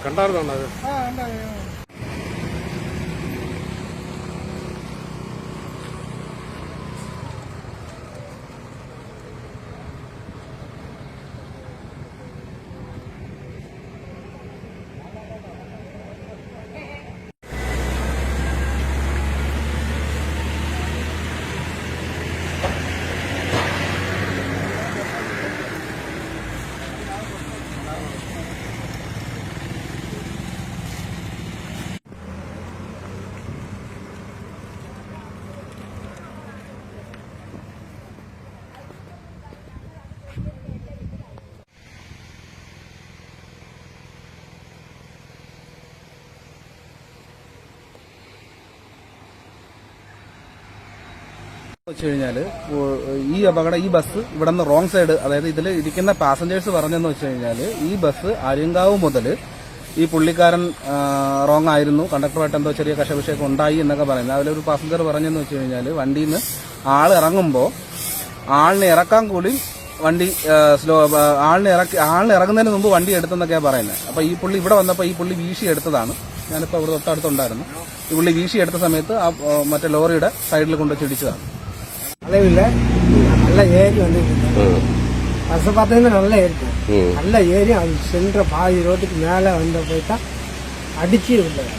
കണ്ടായിരുന്നോ അത്? ഈ അപകടം ഈ ബസ് ഇവിടെ നിന്ന് റോങ് സൈഡ്, അതായത് ഇതിൽ ഇരിക്കുന്ന പാസഞ്ചേഴ്സ് പറഞ്ഞെന്ന് വെച്ച് കഴിഞ്ഞാൽ ഈ ബസ് അരിങ്കാവ് മുതൽ ഈ പുള്ളിക്കാരൻ റോങ് ആയിരുന്നു, കണ്ടക്ടറുമായിട്ട് എന്തോ ചെറിയ കശപിശയൊക്കെ ഉണ്ടായി എന്നൊക്കെ പറയുന്നത്. അതിലൊരു പാസഞ്ചർ പറഞ്ഞെന്ന് വെച്ച് കഴിഞ്ഞാൽ വണ്ടിയിൽ നിന്ന് ആൾ ഇറങ്ങുമ്പോൾ ആളിനെ ഇറക്കാൻ കൂടി വണ്ടി ആളിനെ ഇറങ്ങുന്നതിന് മുമ്പ് വണ്ടി എടുത്തെന്നൊക്കെയാണ് പറയുന്നത്. അപ്പോൾ ഈ പുള്ളി ഇവിടെ വന്നപ്പോൾ ഈ പുള്ളി വീശി എടുത്തതാണ്. ഞാനിപ്പോൾ ഇവിടെ തൊട്ടടുത്തുണ്ടായിരുന്നു. ഈ പുള്ളി വീശി എടുത്ത സമയത്ത് ആ മറ്റേ ലോറിയുടെ സൈഡിൽ കൊണ്ടുവച്ച് ഇടിച്ചതാണ്. அளவில் நல்ல ஏரி வந்துருக்கு. பஸ் பார்த்தீங்கன்னா நல்லா இருக்கு, நல்ல ஏரி. அது சென்ற பாதி ரோட்டுக்கு மேலே வந்த போயிட்டா அடிச்சு விடுறது.